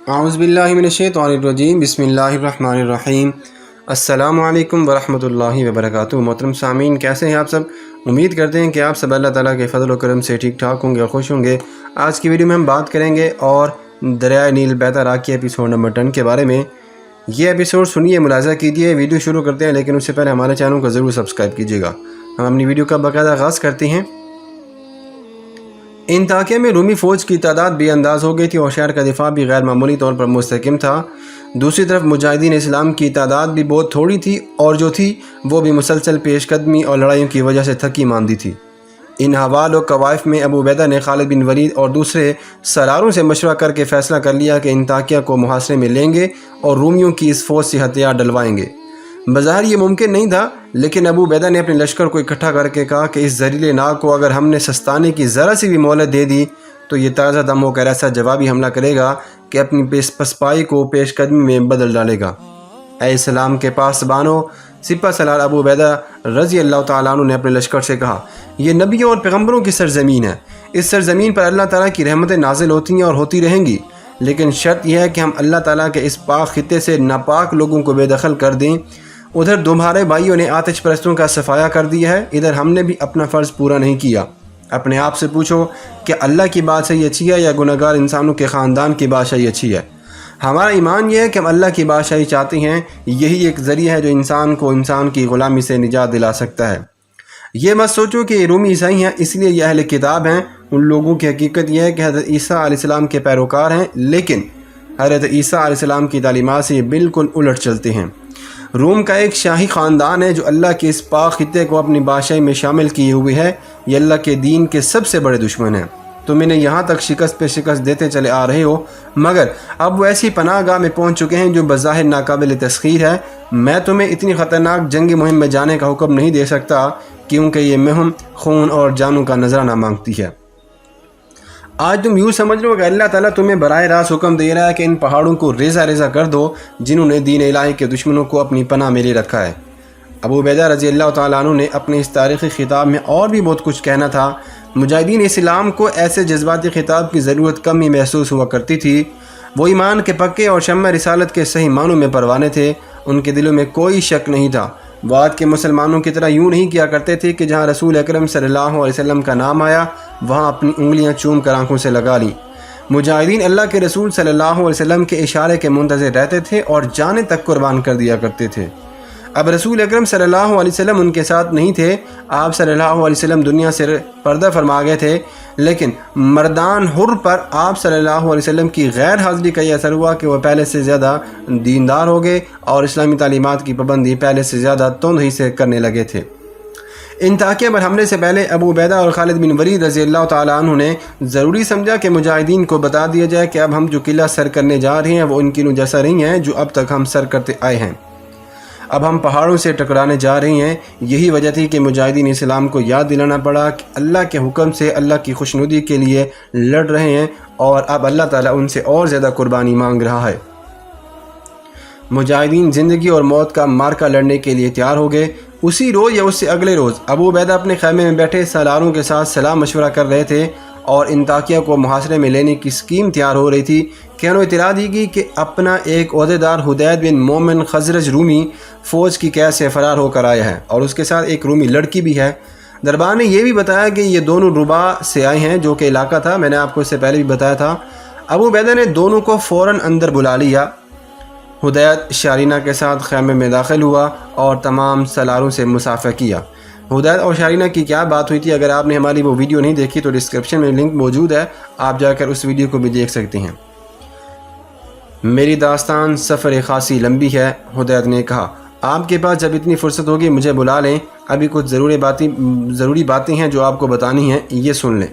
اعوذ باللہ من الشیطان الرجیم بسم اللہ الرحمن الرحیم السلام علیکم ورحمۃ اللہ وبرکاتہ۔ محترم سامعین، کیسے ہیں آپ سب؟ امید کرتے ہیں کہ آپ سب اللہ تعالیٰ کے فضل و کرم سے ٹھیک ٹھاک ہوں گے اور خوش ہوں گے۔ آج کی ویڈیو میں ہم بات کریں گے اور دریائے نیل بہتا رہا کے ایپیسوڈ نمبر 10 کے بارے میں۔ یہ ایپیسوڈ سنیے، ملاحظہ کیجیے۔ ویڈیو شروع کرتے ہیں لیکن اس سے پہلے ہمارے چینل کو ضرور سبسکرائب کیجیے گا۔ ہم اپنی ویڈیو کا باقاعدہ آغاز کرتے ہیں۔ انطاکیہ میں رومی فوج کی تعداد بے انداز ہو گئی تھی اور شہر کا دفاع بھی غیر معمولی طور پر مستحکم تھا۔ دوسری طرف مجاہدین اسلام کی تعداد بھی بہت تھوڑی تھی اور جو تھی وہ بھی مسلسل پیش قدمی اور لڑائیوں کی وجہ سے تھکی ماندی تھی۔ ان حوال و قوائف میں ابو عبیدہ نے خالد بن ولید اور دوسرے سراروں سے مشورہ کر کے فیصلہ کر لیا کہ انطاکیہ کو محاصرے میں لیں گے اور رومیوں کی اس فوج سے ہتھیار ڈلوائیں گے۔ بظاہر یہ ممکن نہیں تھا، لیکن ابو عبیدہ نے اپنے لشکر کو اکٹھا کر کے کہا کہ اس زہریلے ناگ کو اگر ہم نے سستانے کی ذرا سی بھی مہلت دے دی تو یہ تازہ دم ہو کر ایسا جوابی حملہ کرے گا کہ اپنی پسپائی کو پیش قدمی میں بدل ڈالے گا۔ اے اسلام کے پاسبانوں، سپہ سالار ابو عبیدہ رضی اللہ تعالیٰ عنہ نے اپنے لشکر سے کہا، یہ نبیوں اور پیغمبروں کی سرزمین ہے۔ اس سرزمین پر اللہ تعالیٰ کی رحمتیں نازل ہوتی ہیں اور ہوتی رہیں گی، لیکن شرط یہ ہے کہ ہم اللہ تعالیٰ کے اس پاک خطے سے ناپاک لوگوں کو بے دخل کر دیں۔ ادھر تمہارے بھائیوں نے آتش پرستوں کا صفایا کر دیا ہے، ادھر ہم نے بھی اپنا فرض پورا نہیں کیا۔ اپنے آپ سے پوچھو کہ اللہ کی بادشاہی اچھی ہے یا گناہگار انسانوں کے خاندان کی بادشاہی اچھی ہے؟ ہمارا ایمان یہ ہے کہ ہم اللہ کی بادشاہی چاہتے ہیں، یہی ایک ذریعہ ہے جو انسان کو انسان کی غلامی سے نجات دلا سکتا ہے۔ یہ مت سوچو کہ یہ رومی عیسائی ہیں اس لیے یہ اہل کتاب ہیں۔ ان لوگوں کی حقیقت یہ ہے کہ حضرت عیسیٰ علیہ السلام کے پیروکار ہیں، لیکن حضرت عیسیٰ علیہ السلام کی تعلیمات سے یہ بالکل الٹ چلتے ہیں۔ روم کا ایک شاہی خاندان ہے جو اللہ کے اس پاک خطے کو اپنی بادشاہی میں شامل کیے ہوئے ہے۔ یہ اللہ کے دین کے سب سے بڑے دشمن ہیں۔ تم انہیں یہاں تک شکست پہ شکست دیتے چلے آ رہے ہو، مگر اب وہ ایسی پناہ گاہ میں پہنچ چکے ہیں جو بظاہر ناقابل تسخیر ہے۔ میں تمہیں اتنی خطرناک جنگی مہم میں جانے کا حکم نہیں دے سکتا کیونکہ یہ مہم خون اور جانوں کا نذرانہ مانگتی ہے۔ آج تم یوں سمجھ لو کہ اللہ تعالیٰ تمہیں براہ راست حکم دے رہا ہے کہ ان پہاڑوں کو ریزہ ریزہ کر دو جنہوں نے دین الہی کے دشمنوں کو اپنی پناہ میں لے رکھا ہے۔ ابو عبیدہ رضی اللہ تعالیٰ عنہ نے اپنے اس تاریخی خطاب میں اور بھی بہت کچھ کہنا تھا۔ مجاہدین اسلام کو ایسے جذباتی خطاب کی ضرورت کم ہی محسوس ہوا کرتی تھی۔ وہ ایمان کے پکے اور شمع رسالت کے صحیح معنوں میں پروانے تھے۔ ان کے دلوں میں کوئی شک نہیں تھا۔ وہ آج کے مسلمانوں کی طرح یوں نہیں کیا کرتے تھے کہ جہاں رسول اکرم صلی اللہ علیہ وسلم کا نام آیا وہاں اپنی انگلیاں چوم کر آنکھوں سے لگا لیں۔ مجاہدین اللہ کے رسول صلی اللہ علیہ وسلم کے اشارے کے منتظر رہتے تھے اور جانیں تک قربان کر دیا کرتے تھے۔ اب رسول اکرم صلی اللہ علیہ وسلم ان کے ساتھ نہیں تھے۔ آپ صلی اللہ علیہ وسلم دنیا سے پردہ فرما گئے تھے، لیکن مردان حر پر آپ صلی اللہ علیہ وسلم کی غیر حاضری کا یہ اثر ہوا کہ وہ پہلے سے زیادہ دیندار ہو گئے اور اسلامی تعلیمات کی پابندی پہلے سے زیادہ تند ہی سے کرنے لگے تھے۔ انطاکیہ پر حملے سے پہلے ابو عبیدہ اور خالد بن ولید رضی اللہ تعالیٰ عنہ نے ضروری سمجھا کہ مجاہدین کو بتا دیا جائے کہ اب ہم جو قلعہ سر کرنے جا رہے ہیں وہ ان قلعوں جیسا نہیں ہے جو اب تک ہم سر کرتے آئے ہیں۔ اب ہم پہاڑوں سے ٹکرانے جا رہے ہیں۔ یہی وجہ تھی کہ مجاہدین اسلام کو یاد دلانا پڑا کہ اللہ کے حکم سے اللہ کی خوشنودی کے لیے لڑ رہے ہیں اور اب اللہ تعالیٰ ان سے اور زیادہ قربانی مانگ رہا ہے۔ مجاہدین زندگی اور موت کا مارکا لڑنے کے لیے تیار ہو گئے۔ اسی روز یا اس سے اگلے روز ابو عبیدہ اپنے خیمے میں بیٹھے سالاروں کے ساتھ صلاح مشورہ کر رہے تھے اور انطاکیہ کو محاصرے میں لینے کی اسکیم تیار ہو رہی تھی کہ انہوں نے اطلاع دی گئی کہ اپنا ایک عہدیدار حدید بن مومن خزرج رومی فوج کی قید سے فرار ہو کر آیا ہے اور اس کے ساتھ ایک رومی لڑکی بھی ہے۔ دربار نے یہ بھی بتایا کہ یہ دونوں ربا سے آئے ہیں جو کہ علاقہ تھا، میں نے آپ کو اس سے پہلے بھی بتایا تھا۔ ابو عبیدہ نے دونوں کو فوراً اندر بلا لیا۔ حدید شارینہ کے ساتھ خیمے میں داخل ہوا اور تمام سالاروں سے مصافحہ کیا۔ حدید اور شارینہ کی کیا بات ہوئی تھی، اگر آپ نے ہماری وہ ویڈیو نہیں دیکھی تو ڈسکرپشن میں لنک موجود ہے، آپ جا کر اس ویڈیو کو بھی دیکھ سکتے ہیں۔ میری داستان سفر خاصی لمبی ہے، حدید نے کہا۔ آپ کے پاس جب اتنی فرصت ہوگی مجھے بلا لیں، ابھی کچھ ضروری باتیں ہیں جو آپ کو بتانی ہیں، یہ سن لیں۔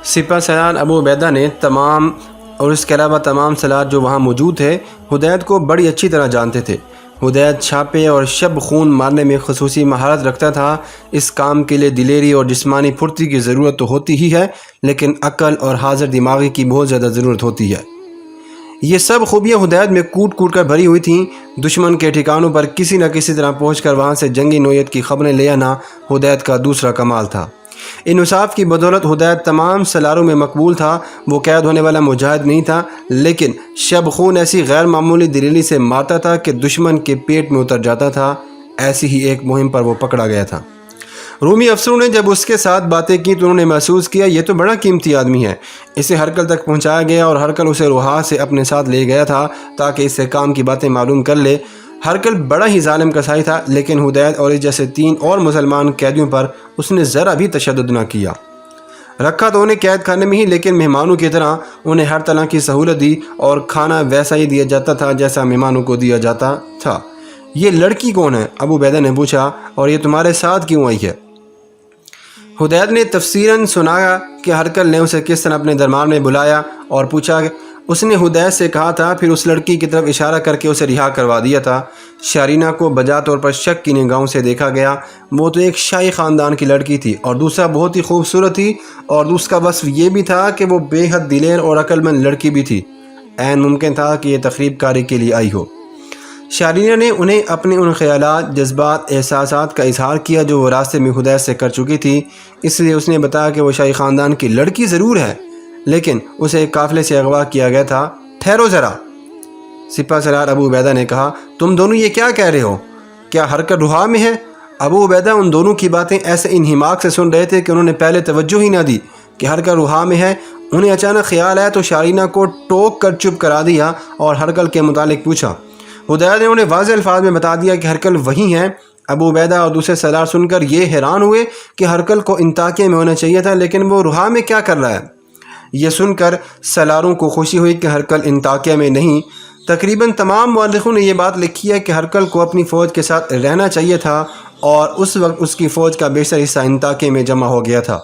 سپہ سالار ابو عبیدہ نے تمام اور اس کے علاوہ تمام سالار جو وہاں موجود تھے حدید کو بڑی اچھی طرح جانتے تھے۔ حدید چھاپے اور شب خون مارنے میں خصوصی مہارت رکھتا تھا۔ اس کام کے لیے دلیری اور جسمانی پھرتی کی ضرورت تو ہوتی ہی ہے، لیکن عقل اور حاضر دماغی کی بہت زیادہ ضرورت ہوتی ہے۔ یہ سب خوبیاں حدید میں کوٹ کوٹ کر بھری ہوئی تھیں۔ دشمن کے ٹھکانوں پر کسی نہ کسی طرح پہنچ کر وہاں سے جنگی نوعیت کی خبریں لے آنا حدید کا دوسرا کمال تھا۔ انصاف کی بدولت حدید تمام سالاروں میں مقبول تھا۔ وہ قید ہونے والا مجاہد نہیں تھا، لیکن شب خون ایسی غیر معمولی دلیری سے مارتا تھا کہ دشمن کے پیٹ میں اتر جاتا تھا۔ ایسی ہی ایک مہم پر وہ پکڑا گیا تھا۔ رومی افسروں نے جب اس کے ساتھ باتیں کی تو انہوں نے محسوس کیا یہ تو بڑا قیمتی آدمی ہے۔ اسے ہرکل تک پہنچایا گیا اور ہرکل اسے روحا سے اپنے ساتھ لے گیا تھا تاکہ اس سے کام کی باتیں معلوم کر لے۔ ہرکل بڑا ہی ظالم کسائی تھا، لیکن حدید اور اس جیسے 3 اور مسلمان قیدیوں پر اس نے ذرا بھی تشدد نہ کیا۔ رکھا تو انہیں قید خانے میں ہی، لیکن مہمانوں کی طرح انہیں ہر طرح کی سہولت دی اور کھانا ویسا ہی دیا جاتا تھا جیسا مہمانوں کو دیا جاتا تھا۔ یہ لڑکی کون ہے؟ ابو عبیدہ نے پوچھا، اور یہ تمہارے ساتھ کیوں آئی ہے؟ حدید نے تفصیلاً سنایا کہ ہرکل نے اسے کس طرح اپنے دربار میں بلایا اور پوچھا کہ اس نے حدید سے کہا تھا، پھر اس لڑکی کی طرف اشارہ کر کے اسے رہا کروا دیا تھا۔ شارینہ کو بجا طور پر شک کی نگاہوں سے دیکھا گیا۔ وہ تو ایک شاہی خاندان کی لڑکی تھی اور دوسرا بہت ہی خوبصورت تھی، اور دوسرا وصف یہ بھی تھا کہ وہ بے حد دلیر اور عقل مند لڑکی بھی تھی۔ عین ممکن تھا کہ یہ تقریب کاری کے لیے آئی ہو۔ شارینہ نے انہیں اپنے ان خیالات، جذبات، احساسات کا اظہار کیا جو وہ راستے میں حدید سے کر چکی تھی۔ اس لیے اس نے بتایا کہ وہ شاہی خاندان کی لڑکی ضرور ہے، لیکن اسے ایک قافلے سے اغوا کیا گیا تھا۔ ٹھہرو ذرا، سپہ سالار ابو عبیدہ نے کہا، تم دونوں یہ کیا کہہ رہے ہو؟ کیا ہرکل روحا میں ہے؟ ابو عبیدہ ان دونوں کی باتیں ایسے انہماک سے سن رہے تھے کہ انہوں نے پہلے توجہ ہی نہ دی کہ ہرکل روحا میں ہے۔ انہیں اچانک خیال آیا تو شارینہ کو ٹوک کر چپ کرا دیا اور ہرکل کے متعلق پوچھا۔ حدید نے انہیں واضح الفاظ میں بتا دیا کہ ہرکل وہی ہے۔ ابو عبیدہ اور دوسرے سالار سن کر یہ حیران ہوئے کہ ہرکل کو انطاکیہ میں ہونا چاہیے تھا، لیکن وہ روحا میں کیا کر رہا ہے؟ یہ سن کر سالاروں کو خوشی ہوئی کہ ہرکل انطاکیہ میں نہیں۔ تقریباً تمام مورخوں نے یہ بات لکھی ہے کہ ہرکل کو اپنی فوج کے ساتھ رہنا چاہیے تھا، اور اس وقت اس کی فوج کا بیشتر حصہ انطاکیہ میں جمع ہو گیا تھا۔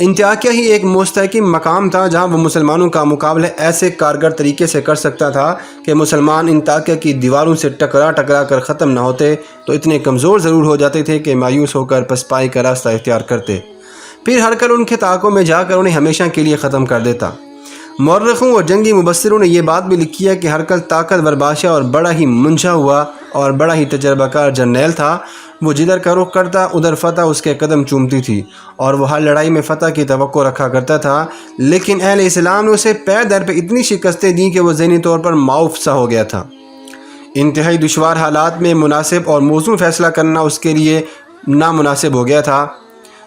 انطاکیہ ہی ایک مستحکم مقام تھا جہاں وہ مسلمانوں کا مقابلہ ایسے کارگر طریقے سے کر سکتا تھا کہ مسلمان انطاکیہ کی دیواروں سے ٹکرا کر ختم نہ ہوتے تو اتنے کمزور ضرور ہو جاتے تھے کہ مایوس ہو کر پسپائی کا راستہ اختیار کرتے۔ پھر ہرکل ان کے طاقوں میں جا کر انہیں ہمیشہ کے لیے ختم کر دیتا۔ مورخوں اور جنگی مبصروں نے یہ بات بھی لکھی ہے کہ ہرکل طاقتور بادشاہ اور بڑا ہی منجھا ہوا اور بڑا ہی تجربہ کار جرنیل تھا۔ وہ جدھر کا رخ کرتا ادھر فتح اس کے قدم چومتی تھی، اور وہ ہر لڑائی میں فتح کی توقع رکھا کرتا تھا، لیکن اہل اسلام نے اسے پے در پہ اتنی شکستیں دیں کہ وہ ذہنی طور پر معاف سا ہو گیا تھا۔ انتہائی دشوار حالات میں مناسب اور موزوں فیصلہ کرنا اس کے لیے نامناسب ہو گیا تھا،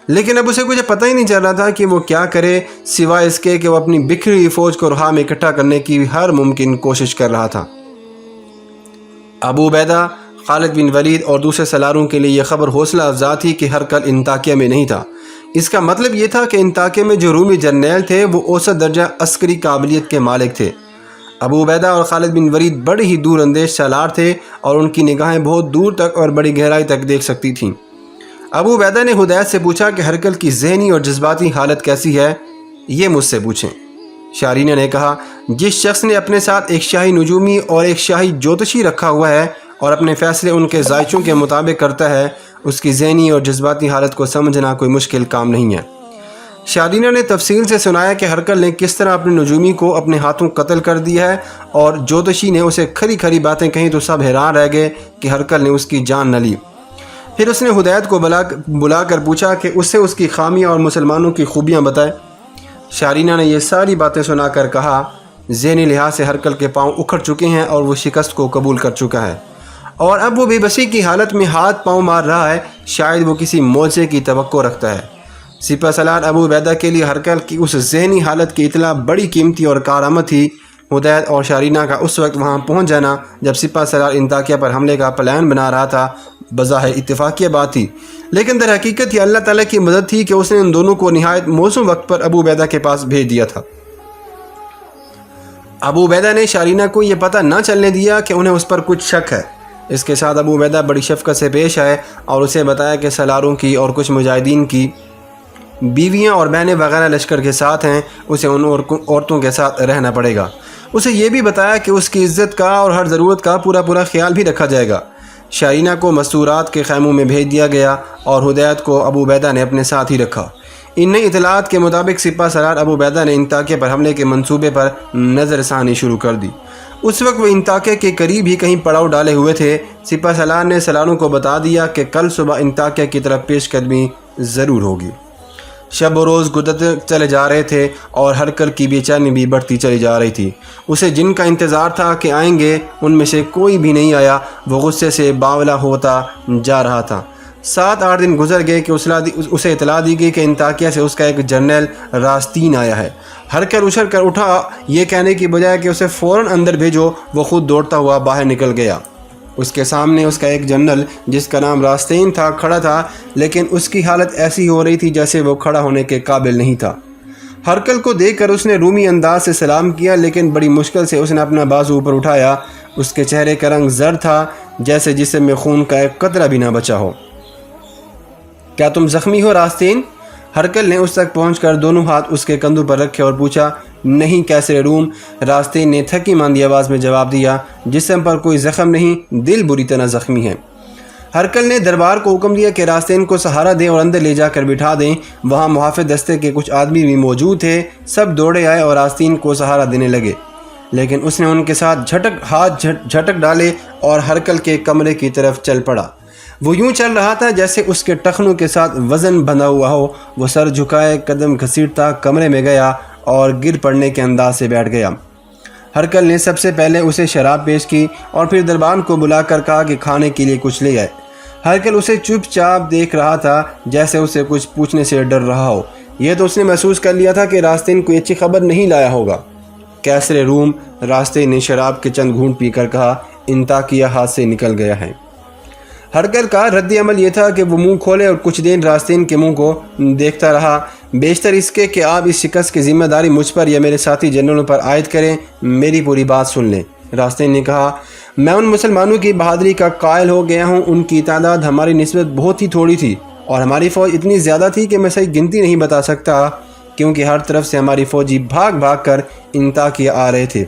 لیکن اب اسے کچھ پتہ ہی نہیں چل رہا تھا کہ وہ کیا کرے، سوائے اس کے کہ وہ اپنی بکھری ہوئی فوج کو روحا میں اکٹھا کرنے کی ہر ممکن کوشش کر رہا تھا۔ ابو عبیدہ، خالد بن ولید اور دوسرے سالاروں کے لیے یہ خبر حوصلہ افزا تھی کہ ہرکل انطاکیہ میں نہیں تھا۔ اس کا مطلب یہ تھا کہ انطاکیہ میں جو رومی جرنیل تھے وہ اوسط درجہ عسکری قابلیت کے مالک تھے۔ ابو عبیدہ اور خالد بن ولید بڑے ہی دور اندیش سالار تھے اور ان کی نگاہیں بہت دور تک اور بڑی گہرائی تک دیکھ سکتی تھیں۔ ابو عبیدہ نے حدید سے پوچھا کہ ہرکل کی ذہنی اور جذباتی حالت کیسی ہے؟ یہ مجھ سے پوچھیں۔ شارینہ نے کہا، جس شخص نے اپنے ساتھ ایک شاہی نجومی اور ایک شاہی جوتشی رکھا ہوا ہے اور اپنے فیصلے ان کے ذائچوں کے مطابق کرتا ہے، اس کی ذہنی اور جذباتی حالت کو سمجھنا کوئی مشکل کام نہیں ہے۔ شارینہ نے تفصیل سے سنایا کہ ہرکل نے کس طرح اپنے نجومی کو اپنے ہاتھوں قتل کر دیا ہے، اور جوتشی نے اسے کھری کھری باتیں کہیں تو سب حیران رہ گئے کہ ہرکل نے اس کی جان نہ لی۔ پھر اس نے حدید کو بلا کر پوچھا کہ اسے اس کی خامیاں اور مسلمانوں کی خوبیاں بتائے۔ شارینہ نے یہ ساری باتیں سنا کر کہا، ذہنی لحاظ سے ہرکل کے پاؤں اکھڑ چکے ہیں اور وہ شکست کو قبول کر چکا ہے، اور اب وہ بے بسی کی حالت میں ہاتھ پاؤں مار رہا ہے، شاید وہ کسی معجزے کی توقع رکھتا ہے۔ سپہ سالار ابو عبیدہ کے لیے ہرکل کی اس ذہنی حالت کی اطلاع بڑی قیمتی اور کارآمد تھی۔ حدید اور شارینہ کا اس وقت وہاں پہنچ جانا جب سپہ سالار انطاکیہ پر حملے کا پلان بنا رہا تھا بظاہر اتفاقیہ بات تھی، لیکن در حقیقت یہ اللہ تعالیٰ کی مدد تھی کہ اس نے ان دونوں کو نہایت موزوں وقت پر ابو عبیدہ کے پاس بھیج دیا تھا۔ ابو عبیدہ نے شارینہ کو یہ پتہ نہ چلنے دیا کہ انہیں اس پر کچھ شک ہے۔ اس کے ساتھ ابو عبیدہ بڑی شفقت سے پیش آئے اور اسے بتایا کہ سالاروں کی اور کچھ مجاہدین کی بیویاں اور بہنیں وغیرہ لشکر کے ساتھ ہیں، اسے ان عورتوں کے ساتھ رہنا پڑے گا۔ اسے یہ بھی بتایا کہ اس کی عزت کا اور ہر ضرورت کا پورا خیال بھی رکھا جائے گا۔ شارینہ کو مستورات کے خیموں میں بھیج دیا گیا اور ہدیت کو ابو عبیدہ نے اپنے ساتھ ہی رکھا۔ ان نئی اطلاعات کے مطابق سپہ سالار ابو عبیدہ نے انطاکیہ پر حملے کے منصوبے پر نظر ثانی شروع کر دی۔ اس وقت وہ انطاکیہ کے قریب ہی کہیں پڑاؤ ڈالے ہوئے تھے۔ سپہ سالار نے سالاروں کو بتا دیا کہ کل صبح انطاکیہ کی طرف پیش قدمی ضرور ہوگی۔ شب و روز گزرتے چلے جا رہے تھے اور ہرکل کی بے چینی بھی بڑھتی چلی جا رہی تھی۔ اسے جن کا انتظار تھا کہ آئیں گے، ان میں سے کوئی بھی نہیں آیا۔ وہ غصے سے باولا ہوتا جا رہا تھا۔ 7-8 دن گزر گئے کہ اسے اطلاع دی گئی کہ انطاکیہ سے اس کا ایک جنرل راستین آیا ہے۔ ہرکل اچھل کر اٹھا، یہ کہنے کی بجائے کہ اسے فوراً اندر بھیجو، وہ خود دوڑتا ہوا باہر نکل گیا۔ اس کے سامنے اس کا ایک جنرل جس کا نام راستین تھا کھڑا تھا، لیکن اس کی حالت ایسی ہو رہی تھی جیسے وہ کھڑا ہونے کے قابل نہیں تھا۔ ہرکل کو دیکھ کر اس نے رومی انداز سے سلام کیا، لیکن بڑی مشکل سے اس نے اپنا بازو اوپر اٹھایا۔ اس کے چہرے کا رنگ زرد تھا، جیسے جسم میں خون کا ایک قطرہ بھی نہ بچا ہو۔ کیا تم زخمی ہو راستین؟ ہرکل نے اس تک پہنچ کر دونوں ہاتھ اس کے کندھوں پر رکھے اور پوچھا۔ نہیں کیسر روم، راستین نے تھکی ماندی آواز میں جواب دیا۔ جسم پر کوئی زخم نہیں، دل بری طرح زخمی ہے۔ ہرکل نے دربار کو حکم دیا کہ راستین کو سہارا دیں اور اندر لے جا کر بٹھا دیں۔ وہاں محافظ دستے کے کچھ آدمی بھی موجود تھے۔ سب دوڑے آئے اور راستین کو سہارا دینے لگے، لیکن اس نے ان کے ساتھ ہاتھ جھٹک ڈالے اور ہرکل کے کمرے کی طرف چل پڑا۔ وہ یوں چل رہا تھا جیسے اس کے ٹخنوں کے ساتھ وزن بندھا ہوا ہو۔ وہ سر جھکائے قدم گھسیٹتا کمرے میں گیا اور گر پڑنے کے انداز سے بیٹھ گیا۔ ہرکل نے سب سے پہلے اسے شراب پیش کی اور پھر دربان کو بلا کر کہا کہ کھانے کے لیے کچھ لے آئے۔ ہرکل اسے چپ چاپ دیکھ رہا تھا، جیسے اسے کچھ پوچھنے سے ڈر رہا ہو۔ یہ تو اس نے محسوس کر لیا تھا کہ راستین کوئی اچھی خبر نہیں لایا ہوگا۔ کیسر روم، راستین نے شراب کے چند گھونٹ پی کر کہا، انطاکیہ ہاتھ سے نکل گیا ہے۔ ہرکل کا رد عمل یہ تھا کہ وہ منہ کھولے اور کچھ دیر راستین کے منہ کو دیکھتا رہا، بیشتر اس کے کہ آپ اس شکست کی ذمہ داری مجھ پر یا میرے ساتھی جنرلوں پر عائد کریں۔ میری پوری بات سن لیں۔ راستین نے کہا، میں ان مسلمانوں کی بہادری کا قائل ہو گیا ہوں۔ ان کی تعداد ہماری نسبت بہت ہی تھوڑی تھی اور ہماری فوج اتنی زیادہ تھی کہ میں صحیح گنتی نہیں بتا سکتا، کیونکہ ہر طرف سے ہماری فوجی بھاگ کر انطاکیہ آ رہے تھے۔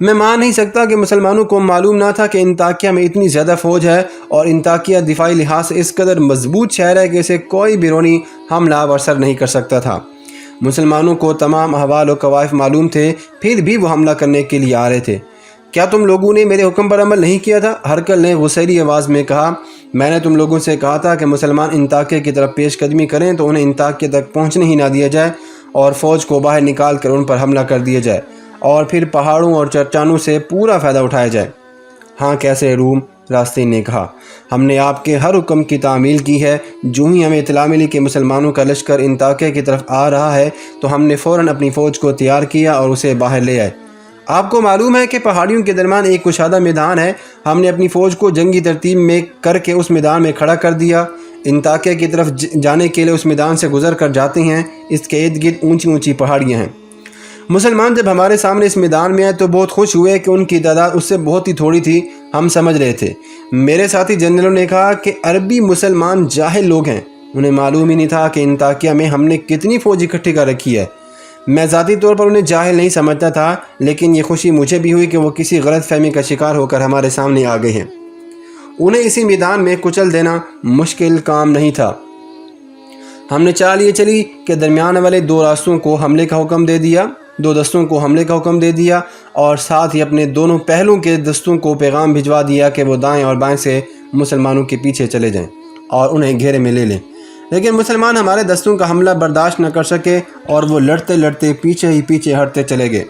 میں مان نہیں سکتا کہ مسلمانوں کو معلوم نہ تھا کہ انطاکیہ میں اتنی زیادہ فوج ہے، اور انطاکیہ دفاعی لحاظ سے اس قدر مضبوط شہر ہے کہ اسے کوئی بیرونی حملہ آور نہیں کر سکتا تھا۔ مسلمانوں کو تمام احوال و کوائف معلوم تھے، پھر بھی وہ حملہ کرنے کے لیے آ رہے تھے۔ کیا تم لوگوں نے میرے حکم پر عمل نہیں کیا تھا؟ ہرکل نے غصیلی آواز میں کہا، میں نے تم لوگوں سے کہا تھا کہ مسلمان انطاکیہ کی طرف پیش قدمی کریں تو انہیں انطاکیہ تک پہنچنے ہی نہ دیا جائے اور فوج کو باہر نکال کر ان پر حملہ کر دیا جائے اور پھر پہاڑوں اور چٹانوں سے پورا فائدہ اٹھایا جائے۔ ہاں کیسر روم، راستین نے کہا، ہم نے آپ کے ہر حکم کی تعمیل کی ہے۔ جو ہی ہمیں اطلاع ملی کہ مسلمانوں کا لشکر انطاکیہ کی طرف آ رہا ہے تو ہم نے فوراً اپنی فوج کو تیار کیا اور اسے باہر لے آئے۔ آپ کو معلوم ہے کہ پہاڑیوں کے درمیان ایک کشادہ میدان ہے۔ ہم نے اپنی فوج کو جنگی ترتیب میں کر کے اس میدان میں کھڑا کر دیا۔ انطاکیہ کی طرف جانے کے لیے اس میدان سے گزر کر جاتے ہیں۔ اس کے ارد گرد اونچی اونچی پہاڑیاں ہیں۔ مسلمان جب ہمارے سامنے اس میدان میں آئے تو بہت خوش ہوئے کہ ان کی تعداد اس سے بہت ہی تھوڑی تھی۔ ہم سمجھ رہے تھے، میرے ساتھی جنرلوں نے کہا، کہ عربی مسلمان جاہل لوگ ہیں، انہیں معلوم ہی نہیں تھا کہ انطاکیہ میں ہم نے کتنی فوج اکٹھی کر رکھی ہے۔ میں ذاتی طور پر انہیں جاہل نہیں سمجھتا تھا، لیکن یہ خوشی مجھے بھی ہوئی کہ وہ کسی غلط فہمی کا شکار ہو کر ہمارے سامنے آ گئے ہیں۔ انہیں اسی میدان میں کچل دینا مشکل کام نہیں تھا۔ ہم نے چال یہ چلی کہ درمیان والے دو دستوں کو حملے کا حکم دے دیا اور ساتھ ہی اپنے دونوں پہلوں کے دستوں کو پیغام بھجوا دیا کہ وہ دائیں اور بائیں سے مسلمانوں کے پیچھے چلے جائیں اور انہیں گھیرے میں لے لیں۔ لیکن مسلمان ہمارے دستوں کا حملہ برداشت نہ کر سکے اور وہ لڑتے لڑتے پیچھے ہٹتے چلے گئے۔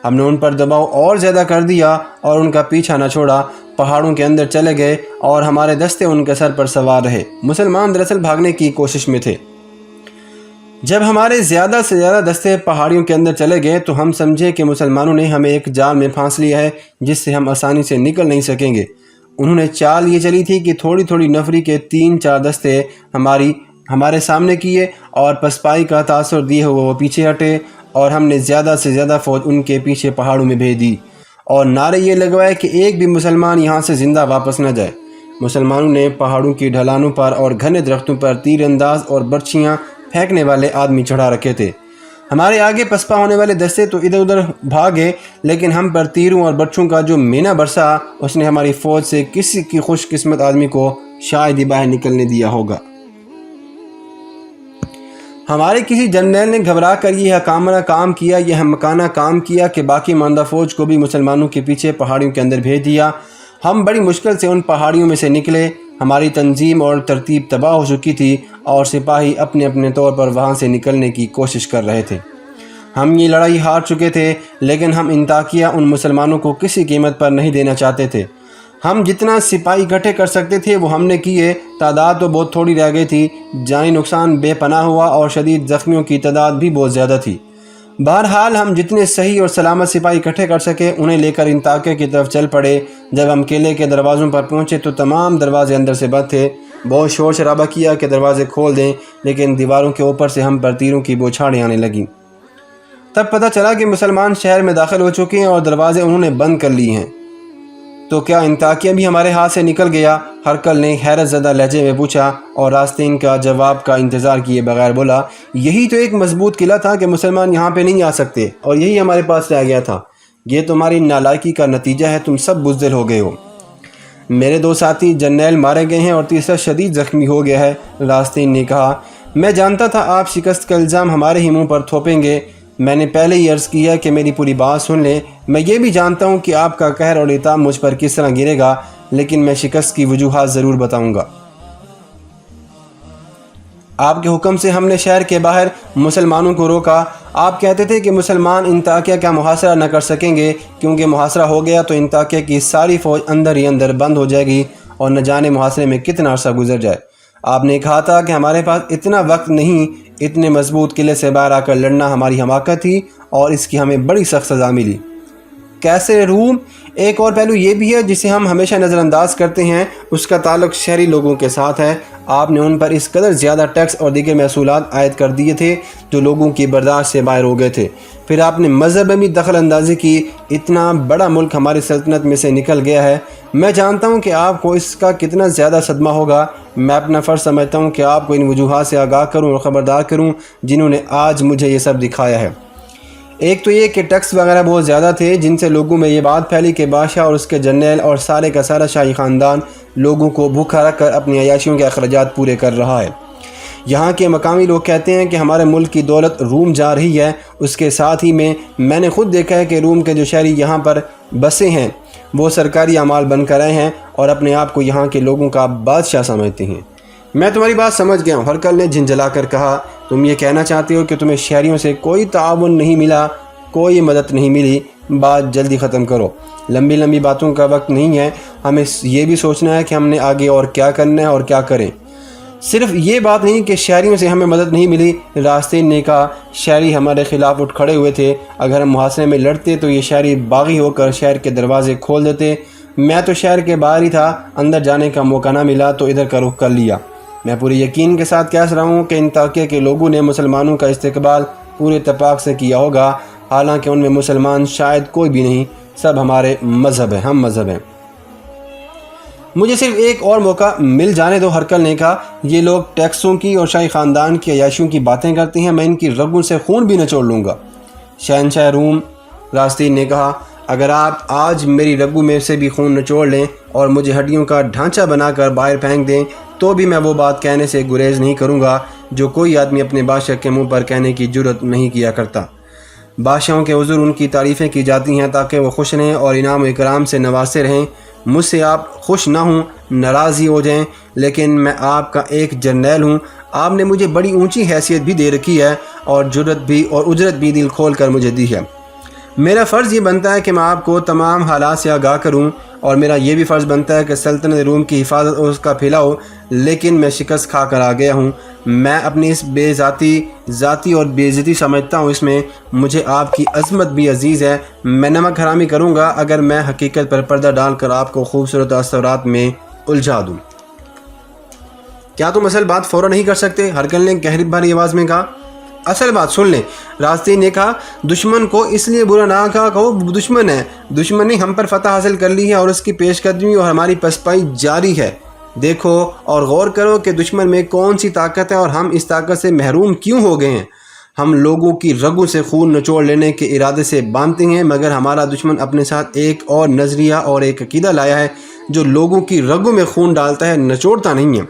ہم نے ان پر دباؤ اور زیادہ کر دیا اور ان کا پیچھا نہ چھوڑا، پہاڑوں کے اندر چلے گئے اور ہمارے دستے ان کے سر پر سوار رہے۔ مسلمان دراصل بھاگنے کی کوشش میں تھے۔ جب ہمارے زیادہ سے زیادہ دستے پہاڑیوں کے اندر چلے گئے تو ہم سمجھے کہ مسلمانوں نے ہمیں ایک جال میں پھانس لیا ہے جس سے ہم آسانی سے نکل نہیں سکیں گے۔ انہوں نے چال یہ چلی تھی کہ تھوڑی تھوڑی نفری کے 3-4 دستے ہمارے سامنے کیے اور پسپائی کا تاثر دیے ہوئے وہ پیچھے ہٹے، اور ہم نے زیادہ سے زیادہ فوج ان کے پیچھے پہاڑوں میں بھیج دی اور نعرے یہ لگوائے کہ ایک بھی مسلمان یہاں سے زندہ واپس نہ جائے۔ مسلمانوں نے پہاڑوں کی ڈھلانوں پر اور گھنے درختوں پر تیر انداز اور برچھیاں پھینکنے والے آدمی چڑھا رکھے تھے۔ ہمارے آگے پسپا ہونے والے دستے تو ادھر ادھر بھاگے، لیکن ہم پر تیروں اور برچھوں کا جو مینہ برسا اس نے ہماری فوج سے کسی کی خوش قسمت آدمی کو شاید ہی باہر نکلنے دیا ہوگا۔ ہمارے کسی جنرل نے گھبرا کر یہ حکامانہ کام کیا، یہ مکانہ کام کیا کہ باقی ماندہ فوج کو بھی مسلمانوں کے پیچھے پہاڑیوں کے اندر بھیج دیا۔ ہم بڑی مشکل سے ان پہاڑیوں میں سے نکلے، ہماری تنظیم اور ترتیب تباہ ہو چکی تھی اور سپاہی اپنے اپنے طور پر وہاں سے نکلنے کی کوشش کر رہے تھے۔ ہم یہ لڑائی ہار چکے تھے، لیکن ہم انطاکیہ ان مسلمانوں کو کسی قیمت پر نہیں دینا چاہتے تھے۔ ہم جتنا سپاہی اکٹھے کر سکتے تھے وہ ہم نے کیے، تعداد تو بہت تھوڑی رہ گئی تھی، جانی نقصان بے پناہ ہوا اور شدید زخمیوں کی تعداد بھی بہت زیادہ تھی۔ بہرحال ہم جتنے صحیح اور سلامت سپاہی اکٹھے کر سکے انہیں لے کر انطاکیہ کی طرف چل پڑے۔ جب ہم قلعے کے دروازوں پر پہنچے تو تمام دروازے اندر سے بند تھے۔ بہت شور شرابہ کیا کہ دروازے کھول دیں، لیکن دیواروں کے اوپر سے ہم پر تیروں کی بوچھاڑیں آنے لگیں۔ تب پتہ چلا کہ مسلمان شہر میں داخل ہو چکے ہیں اور دروازے انہوں نے بند کر لیے ہیں۔ تو کیا انطاکیہ بھی ہمارے ہاتھ سے نکل گیا؟ ہرقل نے حیرت زدہ لہجے میں پوچھا اور راستین کا جواب کا انتظار کیے بغیر بولا، یہی تو ایک مضبوط قلعہ تھا کہ مسلمان یہاں پہ نہیں آ سکتے، اور یہی ہمارے پاس رہ گیا تھا۔ یہ تمہاری نالائکی کا نتیجہ ہے، تم سب بزدل ہو گئے ہو۔ میرے 2 ساتھی جرنیل مارے گئے ہیں اور تیسرا شدید زخمی ہو گیا ہے، راستین نے کہا۔ میں جانتا تھا آپ شکست کا الزام ہمارے ہی منہ پر تھوپیں گے۔ میں نے پہلے ہی عرض کیا کہ میری پوری بات سن لیں۔ میں یہ بھی جانتا ہوں کہ آپ کا قہر اور عتاب مجھ پر کس طرح گرے گا، لیکن میں شکست کی وجوہات ضرور بتاؤں گا۔ آپ کے حکم سے ہم نے شہر کے باہر مسلمانوں کو روکا۔ آپ کہتے تھے کہ مسلمان انطاکیہ کا محاصرہ نہ کر سکیں گے، کیونکہ محاصرہ ہو گیا تو انطاکیہ کی ساری فوج اندر ہی اندر بند ہو جائے گی اور نہ جانے محاصرے میں کتنا عرصہ گزر جائے۔ آپ نے کہا تھا کہ ہمارے پاس اتنا وقت نہیں، اتنے مضبوط قلعے سے باہر آ کر لڑنا ہماری حماقت تھی اور اس کی ہمیں بڑی سخت سزا ملی۔ کیسے روم؟ ایک اور پہلو یہ بھی ہے جسے ہم ہمیشہ نظر انداز کرتے ہیں، اس کا تعلق شہری لوگوں کے ساتھ ہے۔ آپ نے ان پر اس قدر زیادہ ٹیکس اور دیگر محصولات عائد کر دیے تھے جو لوگوں کی برداشت سے باہر ہو گئے تھے۔ پھر آپ نے مذہب میں بھی دخل اندازی کی۔ اتنا بڑا ملک ہماری سلطنت میں سے نکل گیا ہے۔ میں جانتا ہوں کہ آپ کو اس کا کتنا زیادہ صدمہ ہوگا۔ میں اپنا فرض سمجھتا ہوں کہ آپ کو ان وجوہات سے آگاہ کروں اور خبردار کروں جنہوں نے آج مجھے یہ سب دکھایا ہے۔ ایک تو یہ کہ ٹیکس وغیرہ بہت زیادہ تھے، جن سے لوگوں میں یہ بات پھیلی کہ بادشاہ اور اس کے جرنیل اور سارے کا سارا شاہی خاندان لوگوں کو بھوکا رکھ کر اپنی عیاشیوں کے اخراجات پورے کر رہا ہے۔ یہاں کے مقامی لوگ کہتے ہیں کہ ہمارے ملک کی دولت روم جا رہی ہے۔ اس کے ساتھ ہی میں نے خود دیکھا ہے کہ روم کے جو شہری یہاں پر بسے ہیں وہ سرکاری اعمال بن کر آئے ہیں اور اپنے آپ کو یہاں کے لوگوں کا بادشاہ سمجھتے ہیں۔ میں تمہاری بات سمجھ گیا ہوں، ہرقل نے جھنجھلا کر کہا۔ تم یہ کہنا چاہتے ہو کہ تمہیں شہریوں سے کوئی تعاون نہیں ملا، کوئی مدد نہیں ملی؟ بات جلدی ختم کرو، لمبی لمبی باتوں کا وقت نہیں ہے۔ ہمیں یہ بھی سوچنا ہے کہ ہم نے آگے اور کیا کرنا ہے اور کیا کریں۔ صرف یہ بات نہیں کہ شہریوں سے ہمیں مدد نہیں ملی، راستین نے کہا۔ شہری ہمارے خلاف اٹھ کھڑے ہوئے تھے۔ اگر ہم محاصرے میں لڑتے تو یہ شہری باغی ہو کر شہر کے دروازے کھول دیتے۔ میں تو شہر کے باہر ہی تھا، اندر جانے کا موقع نہ ملا تو ادھر کا رخ کر لیا۔ میں پورے یقین کے ساتھ کہہ رہا ہوں کہ انطاکیہ کے لوگوں نے مسلمانوں کا استقبال پورے اتفاق سے کیا ہوگا، حالانکہ ان میں مسلمان شاید کوئی بھی نہیں، سب ہمارے مذہب ہیں، ہم مذہب ہیں۔ مجھے صرف ایک اور موقع مل جانے دو، ہرقل نے کہا۔ یہ لوگ ٹیکسوں کی اور شاہی خاندان کی عیاشیوں کی باتیں کرتے ہیں، میں ان کی رگوں سے خون بھی نچوڑ لوں گا۔ شہنشاہ روم، راستین نے کہا، اگر آپ آج میری رگوں میں سے بھی خون نچوڑ لیں اور مجھے ہڈیوں کا ڈھانچہ بنا کر باہر پھینک دیں تو بھی میں وہ بات کہنے سے گریز نہیں کروں گا جو کوئی آدمی اپنے بادشاہ کے منہ پر کہنے کی جرت نہیں کیا کرتا۔ بادشاہوں کے حضور ان کی تعریفیں کی جاتی ہیں تاکہ وہ خوش رہیں اور انعام و اکرام سے نوازتے رہیں۔ مجھ سے آپ خوش نہ ہوں، ناراض ہی ہو جائیں، لیکن میں آپ کا ایک جرنیل ہوں۔ آپ نے مجھے بڑی اونچی حیثیت بھی دے رکھی ہے اور جرت بھی اور اجرت بھی دل کھول کر مجھے دی ہے۔ میرا فرض یہ بنتا ہے کہ میں آپ کو تمام حالات سے آگاہ کروں، اور میرا یہ بھی فرض بنتا ہے کہ سلطنت روم کی حفاظت اور اس کا پھیلاؤ، لیکن میں شکست کھا کر آ گیا ہوں۔ میں اپنی اس بے ذاتی اور بے عزتی سمجھتا ہوں، اس میں مجھے آپ کی عظمت بھی عزیز ہے۔ میں نمک حرامی کروں گا اگر میں حقیقت پر پردہ ڈال کر آپ کو خوبصورت تصورات میں الجھا دوں۔ کیا تم اصل بات فوراً نہیں کر سکتے؟ ہرقل نے گہری بھری آواز میں کہا۔ اصل بات سن لیں، راستین نے کہا۔ دشمن کو اس لیے برا نہ کہا کہ وہ دشمن ہے۔ دشمن نے ہم پر فتح حاصل کر لی ہے اور اس کی پیش قدمی اور ہماری پسپائی جاری ہے۔ دیکھو اور غور کرو کہ دشمن میں کون سی طاقت ہے اور ہم اس طاقت سے محروم کیوں ہو گئے ہیں۔ ہم لوگوں کی رگوں سے خون نچوڑ لینے کے ارادے سے باندھتے ہیں، مگر ہمارا دشمن اپنے ساتھ ایک اور نظریہ اور ایک عقیدہ لایا ہے جو لوگوں کی رگوں میں خون ڈالتا ہے، نچوڑتا نہیں ہے۔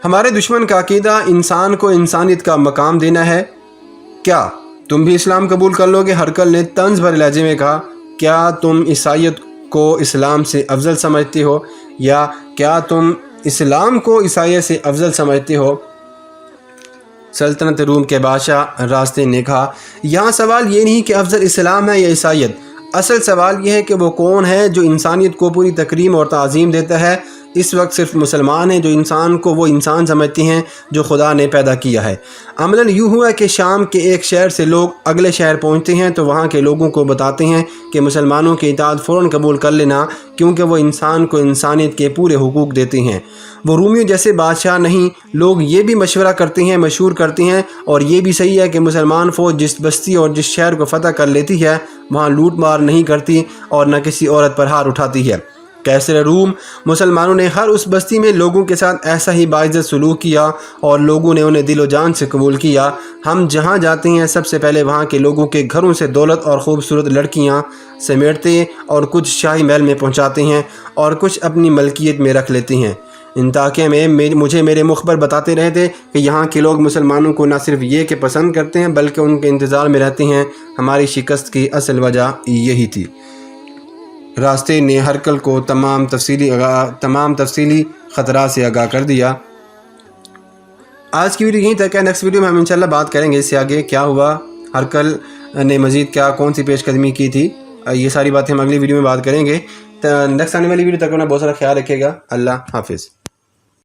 ہمارے دشمن کا عقیدہ انسان کو انسانیت کا مقام دینا ہے۔ کیا تم بھی اسلام قبول کر لو گے؟ ہرقل نے طنز بھرے لہجے میں کہا، کیا تم عیسائیت کو اسلام سے افضل سمجھتے ہو، یا کیا تم اسلام کو عیسائیت سے افضل سمجھتے ہو؟ سلطنت روم کے بادشاہ راستے نے کہا، یہاں سوال یہ نہیں کہ افضل اسلام ہے یا عیسائیت، اصل سوال یہ ہے کہ وہ کون ہے جو انسانیت کو پوری تکریم اور تعظیم دیتا ہے۔ اس وقت صرف مسلمان ہیں جو انسان کو وہ انسان سمجھتے ہیں جو خدا نے پیدا کیا ہے۔ عملاً یوں ہوا کہ شام کے ایک شہر سے لوگ اگلے شہر پہنچتے ہیں تو وہاں کے لوگوں کو بتاتے ہیں کہ مسلمانوں کی اطاعت فوراً قبول کر لینا، کیونکہ وہ انسان کو انسانیت کے پورے حقوق دیتے ہیں۔ وہ رومیوں جیسے بادشاہ نہیں، لوگ یہ بھی مشورہ کرتے ہیں، مشہور کرتے ہیں، اور یہ بھی صحیح ہے کہ مسلمان فوج جس بستی اور جس شہر کو فتح کر لیتی ہے وہاں لوٹ مار نہیں کرتی اور نہ کسی عورت پر ہاتھ اٹھاتی ہے۔ کیسر روم مسلمانوں نے ہر اس بستی میں لوگوں کے ساتھ ایسا ہی باعزت سلوک کیا اور لوگوں نے انہیں دل و جان سے قبول کیا۔ ہم جہاں جاتے ہیں سب سے پہلے وہاں کے لوگوں کے گھروں سے دولت اور خوبصورت لڑکیاں سمیٹتے اور کچھ شاہی محل میں پہنچاتے ہیں اور کچھ اپنی ملکیت میں رکھ لیتے ہیں۔ ان تاکہ مجھے میرے مخبر بتاتے رہے تھے کہ یہاں کے لوگ مسلمانوں کو نہ صرف یہ کہ پسند کرتے ہیں بلکہ ان کے انتظار میں رہتے ہیں۔ ہماری شکست کی اصل وجہ یہی تھی۔ راستے نے ہرقل کو تمام تفصیلی خطرات سے آگاہ کر دیا۔ آج کی ویڈیو یہیں تک ہے، نیکسٹ ویڈیو میں ہم انشاءاللہ بات کریں گے اس سے آگے کیا ہوا، ہرقل نے مزید کون سی پیش قدمی کی تھی، یہ ساری باتیں ہم اگلی ویڈیو میں بات کریں گے۔ نیکسٹ آنے والی ویڈیو تک انہیں بہت سارا خیال رکھے گا۔ اللہ حافظ۔